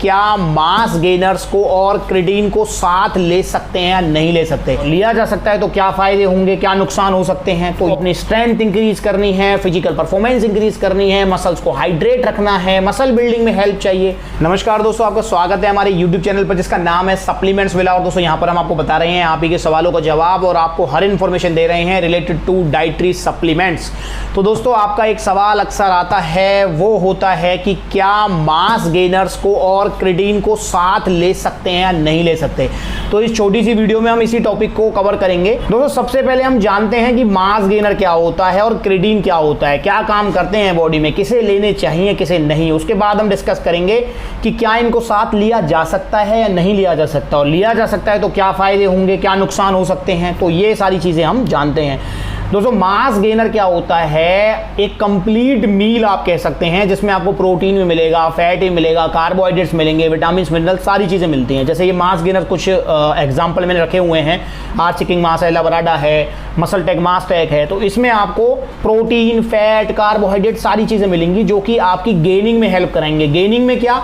क्या मास गेनर्स को और क्रेटीन को साथ ले सकते हैं या नहीं ले सकते, लिया जा सकता है तो क्या फायदे होंगे, क्या नुकसान हो सकते हैं। तो अपनी स्ट्रेंथ इंक्रीज करनी है, फिजिकल परफॉर्मेंस इंक्रीज करनी है, मसल्स को हाइड्रेट रखना है, मसल बिल्डिंग में हेल्प चाहिए। नमस्कार दोस्तों, आपका स्वागत है हमारे यूट्यूब चैनल पर जिसका नाम है सप्लीमेंट्स विला। और दोस्तों यहाँ पर हम आपको बता रहे हैं आप ही के सवालों का जवाब और आपको हर इंफॉर्मेशन दे रहे हैं रिलेटेड टू डाइटरी सप्लीमेंट्स। तो दोस्तों आपका एक सवाल अक्सर आता है, वो होता है कि क्या मास गेनर्स को और क्रेटीन को साथ ले सकते हैं या नहीं ले सकते। तो इस छोटी सी वीडियो में हम इसी टॉपिक को कवर करेंगे। दोस्तों सबसे पहले हम जानते हैं कि मास गेनर क्या होता है और क्रेटीन क्या होता है, क्या काम करते हैं बॉडी में, किसे लेने चाहिए किसे नहीं। उसके बाद हम डिस्कस करेंगे कि क्या इनको साथ लिया जा सकता है या नहीं लिया जा सकता, और लिया जा सकता है तो क्या फायदे होंगे, क्या नुकसान हो सकते हैं। तो ये सारी चीजें हम जानते हैं। दोस्तों मास गेनर क्या होता है, एक कंप्लीट मील आप कह सकते हैं जिसमें आपको प्रोटीन भी मिलेगा, फैट भी मिलेगा, कार्बोहाइड्रेट्स मिलेंगे, विटामिन मिनरल सारी चीजें मिलती हैं। जैसे ये मास गेनर कुछ एग्जांपल मैंने रखे हुए हैं, आर्च किकिंग मास है, लवराडा है, मसल टेक मास टेक है। तो इसमें आपको प्रोटीन, फैट, कार्बोहाइड्रेट सारी चीजें मिलेंगी जो कि आपकी गेनिंग में हेल्प कराएंगे। गेनिंग में क्या,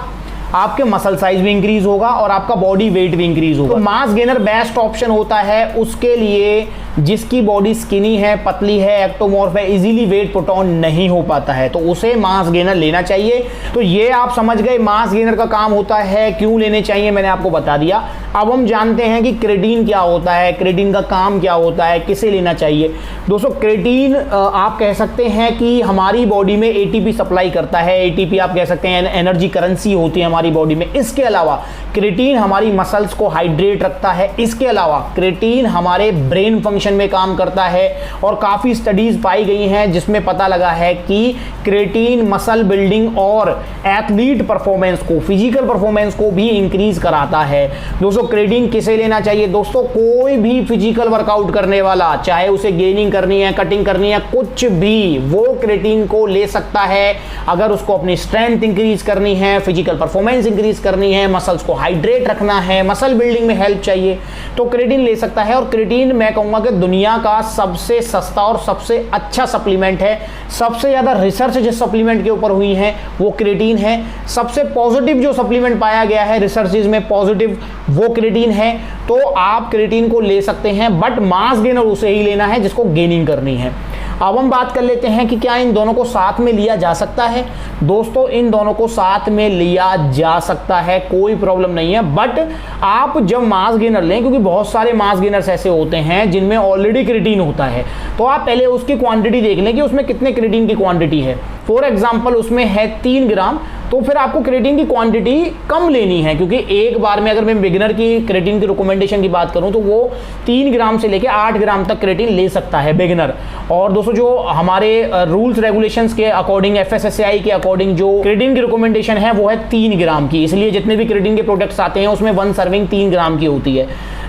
आपके मसल साइज भी इंक्रीज होगा और आपका बॉडी वेट भी इंक्रीज होगा। तो मास गेनर बेस्ट ऑप्शन होता है उसके लिए जिसकी बॉडी स्किनी है, पतली है, एक्टोमॉर्फ है, इजीली वेट पुट ऑन नहीं हो पाता है, तो उसे मास गेनर लेना चाहिए। तो ये आप समझ गए मास गेनर का काम होता है, क्यों लेने चाहिए मैंने आपको बता दिया। अब हम जानते हैं कि क्रेटीन क्या होता है, क्रेटीन का काम क्या होता है, किसे लेना चाहिए। दोस्तों क्रेटीन आप कह सकते हैं कि हमारी बॉडी में एटीपी सप्लाई करता है। एटीपी आप कह सकते हैं एनर्जी करेंसी होती है हमारी बॉडी में। इसके अलावा क्रेटीन हमारी मसल्स को हाइड्रेट रखता है। इसके अलावा क्रेटीन हमारे ब्रेन फंक्शन में काम करता है और काफी स्टडीज पाई गई हैं जिसमें पता लगा है कि क्रेटीन मसल बिल्डिंग और एथलीट परफॉर्मेंस को, फिजिकल परफॉर्मेंस को भी इंक्रीज कराता है। दोस्तों क्रेटीन किसे लेना चाहिए, दोस्तों कोई भी फिजिकल वर्कआउट करने वाला, चाहे उसे गेनिंग करनी है, कटिंग करनी है, कुछ भी, वो क्रेटीन को ले सकता है। अगर उसको अपनी स्ट्रेंथ इंक्रीज करनी है, फिजिकल परफॉर्मेंस इंक्रीज करनी है, मसल्स को हाइड्रेट रखना है, मसल बिल्डिंग में हेल्प चाहिए, तो क्रेटीन ले सकता है। और क्रेटीन मैं कहूंगा कि दुनिया का सबसे सस्ता और सबसे अच्छा सप्लीमेंट है। सबसे ज्यादा रिसर्च जिस सप्लीमेंट के ऊपर हुई है वो क्रेटीन है। सबसे पॉजिटिव जो सप्लीमेंट पाया गया है रिसर्चेज में पॉजिटिव, वो क्रेटीन है। तो आप क्रेटीन को ले सकते हैं, बट मास गेनर उसे ही लेना है जिसको गेनिंग करनी है। अब हम बात कर लेते हैं कि क्या इन दोनों को साथ में लिया जा सकता है। दोस्तों इन दोनों को साथ में लिया जा सकता है, कोई प्रॉब्लम नहीं है। बट आप जब मास गेनर लें, क्योंकि बहुत सारे मास गेनर्स ऐसे होते हैं जिनमें ऑलरेडी क्रेटीन होता है, तो आप पहले उसकी क्वांटिटी देख लें कि उसमें कितने क्रेटीन की क्वांटिटी है। फॉर एग्जाम्पल उसमें है 3 ग्राम, तो फिर आपको क्रेटीन की क्वांटिटी कम लेनी है, क्योंकि एक बार में अगर मैं बिगिनर की क्रेटीन की रिकमेंडेशन की बात करूं तो वो 3 ग्राम से लेकर 8 ग्राम तक क्रेटीन ले सकता है बिगिनर। और दोस्तों जो हमारे रूल्स रेगुलेशंस के अकॉर्डिंग, FSSAI के अकॉर्डिंग जो क्रेटीन की रिकमेंडेशन है वो है 3 ग्राम की। इसलिए जितने भी क्रेटीन के प्रोडक्ट्स आते हैं उसमें 1 सर्विंग 3 ग्राम की होती है।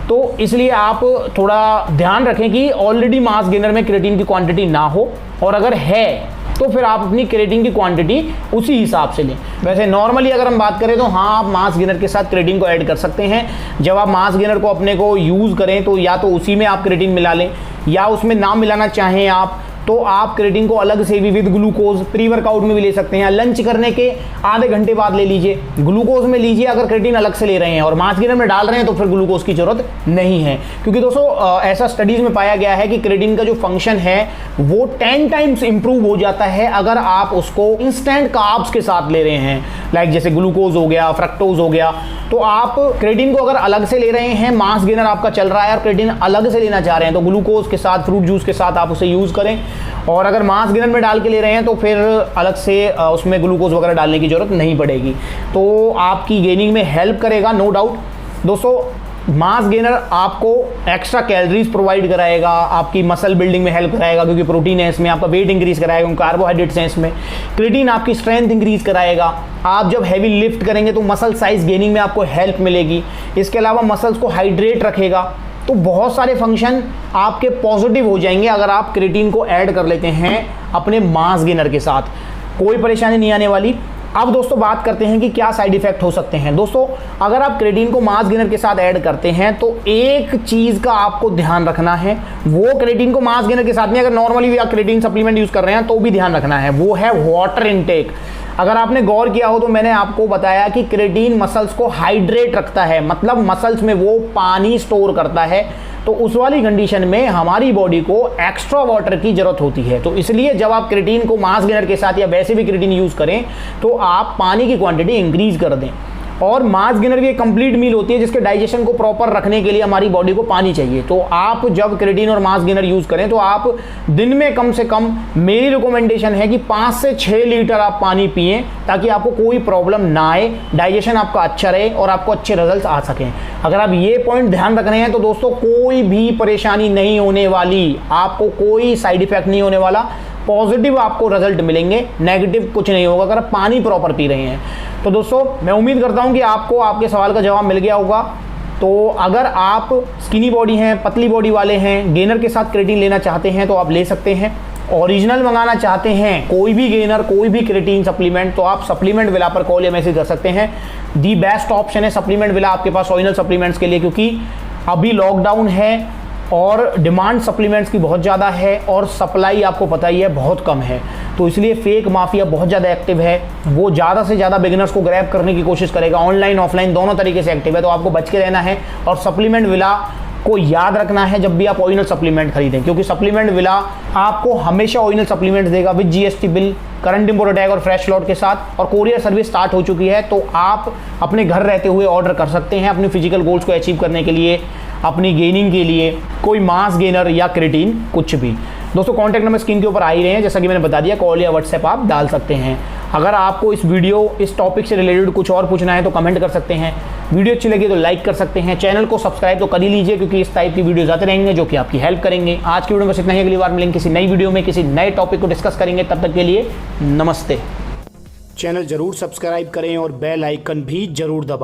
तो इसलिए आप थोड़ा ध्यान रखें कि ऑलरेडी मास गेनर में क्रेटीन की क्वांटिटी ना हो, और अगर है तो फिर आप अपनी क्रेटीन की क्वांटिटी उसी हिसाब से लें। वैसे नॉर्मली अगर हम बात करें तो हाँ, आप मास गेनर के साथ क्रेटीन को ऐड कर सकते हैं। जब आप मास गेनर को अपने को यूज़ करें तो या तो उसी में आप क्रेटीन मिला लें, या उसमें ना मिलाना चाहें आप तो आप क्रेटीन को अलग से भी विद ग्लूकोज प्री वर्कआउट में भी ले सकते हैं। लंच करने के आधे घंटे बाद ले लीजिए, ग्लूकोज में लीजिए अगर क्रेटीन अलग से ले रहे हैं, और मास गेनर में डाल रहे हैं तो फिर ग्लूकोज की जरूरत नहीं है। क्योंकि दोस्तों ऐसा स्टडीज में पाया गया है कि क्रेटीन का जो फंक्शन है वो 10 टाइम्स इंप्रूव हो जाता है अगर आप उसको इंस्टेंट कार्ब्स के साथ ले रहे हैं, लाइक जैसे ग्लूकोज हो गया, फ्रक्टोज हो गया। तो आप क्रेटीन को अगर अलग से ले रहे हैं, मास गेनर आपका चल रहा है और क्रेटीन अलग से लेना चाह रहे हैं, तो ग्लूकोज के साथ, फ्रूट जूस के साथ आप उसे यूज करें। और अगर मास गेनर में डाल के ले रहे हैं तो फिर अलग से उसमें ग्लूकोज वगैरह डालने की जरूरत नहीं पड़ेगी, तो आपकी गेनिंग में हेल्प करेगा, नो डाउट। दोस्तों मास गेनर आपको एक्स्ट्रा कैलोरीज प्रोवाइड कराएगा, आपकी मसल बिल्डिंग में हेल्प कराएगा क्योंकि प्रोटीन है इसमें, आपका वेट इंक्रीज कराएगा, कार्बोहाइड्रेट्स हैं इसमें। क्रेटीन आपकी स्ट्रेंथ इंक्रीज कराएगा, आप जब हैवी लिफ्ट करेंगे तो मसल साइज गेनिंग में आपको हेल्प मिलेगी। इसके अलावा मसल्स को हाइड्रेट रखेगा। तो बहुत सारे फंक्शन आपके पॉजिटिव हो जाएंगे अगर आप क्रेटीन को ऐड कर लेते हैं अपने मास गेनर के साथ, कोई परेशानी नहीं आने वाली। अब दोस्तों बात करते हैं कि क्या साइड इफेक्ट हो सकते हैं। दोस्तों अगर आप क्रेटीन को मास गेनर के साथ ऐड करते हैं तो एक चीज का आपको ध्यान रखना है, वो क्रेटीन को मास गेनर के साथ नहीं, अगर नॉर्मली भी आप क्रेटीन सप्लीमेंट यूज कर रहे हैं तो भी ध्यान रखना है, वो है वाटर इनटेक। अगर आपने गौर किया हो तो मैंने आपको बताया कि क्रेटीन मसल्स को हाइड्रेट रखता है, मतलब मसल्स में वो पानी स्टोर करता है। तो उस वाली कंडीशन में हमारी बॉडी को एक्स्ट्रा वाटर की जरूरत होती है। तो इसलिए जब आप क्रेटीन को मास गेनर के साथ या वैसे भी क्रेटीन यूज करें तो आप पानी की क्वांटिटी इंक्रीज कर दें। और मास गेनर भी एक कंप्लीट मील होती है जिसके डाइजेशन को प्रॉपर रखने के लिए हमारी बॉडी को पानी चाहिए। तो आप जब क्रेटीन और मास गेनर यूज करें तो आप दिन में कम से कम, मेरी रिकमेंडेशन है कि 5 से 6 लीटर आप पानी पिएं, ताकि आपको कोई प्रॉब्लम ना आए, डाइजेशन आपका अच्छा रहे और आपको अच्छे रिजल्ट आ सकें। अगर आप ये पॉइंट ध्यान रख रहे हैं तो दोस्तों कोई भी परेशानी नहीं होने वाली, आपको कोई साइड इफेक्ट नहीं होने वाला, पॉजिटिव आपको रिजल्ट मिलेंगे, नेगेटिव कुछ नहीं होगा अगर आप पानी प्रॉपर पी रहे हैं। तो दोस्तों मैं उम्मीद करता हूं कि आपको आपके सवाल का जवाब मिल गया होगा। तो अगर आप स्किनी बॉडी हैं, पतली बॉडी वाले हैं, गेनर के साथ क्रेटीन लेना चाहते हैं तो आप ले सकते हैं। ओरिजिनल मंगाना चाहते हैं, कोई भी गेनर, कोई भी क्रेटीन सप्लीमेंट, तो आप सप्लीमेंट विला पर कॉल या मैसेज कर सकते हैं। दी बेस्ट ऑप्शन है सप्लीमेंट विला आपके पास ओरिजिनल सप्लीमेंट्स के लिए, क्योंकि अभी लॉकडाउन है और डिमांड सप्लीमेंट्स की बहुत ज़्यादा है और सप्लाई आपको पता ही है बहुत कम है। तो इसलिए फेक माफिया बहुत ज़्यादा एक्टिव है, वो ज़्यादा से ज़्यादा बिगिनर्स को ग्रैब करने की कोशिश करेगा, ऑनलाइन ऑफलाइन दोनों तरीके से एक्टिव है। तो आपको बच के रहना है और सप्लीमेंट विला को याद रखना है जब भी आप ओरिजिनल सप्लीमेंट खरीदें, क्योंकि सप्लीमेंट विला आपको हमेशा ओरिजिनल सप्लीमेंट देगा with GST bill, current import tag और फ्रेश लॉट के साथ। और कोरियर सर्विस स्टार्ट हो चुकी है, तो आप अपने घर रहते हुए ऑर्डर कर सकते हैं अपनी फिजिकल गोल्स को अचीव करने के लिए, अपनी गेनिंग के लिए, कोई मास गेनर या क्रेटीन कुछ भी। दोस्तों कॉन्टैक्ट नंबर स्क्रीन के ऊपर आ ही रहे हैं, जैसा कि मैंने बता दिया, कॉल या व्हाट्सएप आप डाल सकते हैं। अगर आपको इस टॉपिक से रिलेटेड कुछ और पूछना है तो कमेंट कर सकते हैं। वीडियो अच्छी लगी तो लाइक कर सकते हैं, चैनल को सब्सक्राइब तो कर ही लीजिए, क्योंकि इस टाइप की वीडियोज आते रहेंगे जो कि आपकी हेल्प करेंगे। आज की वीडियो में बस इतना ही, अगली बार मिलेंगे किसी नई वीडियो में, किसी नए टॉपिक को डिस्कस करेंगे। तब तक के लिए नमस्ते। चैनल जरूर सब्सक्राइब करें और बेल आइकन भी जरूर दबाएं।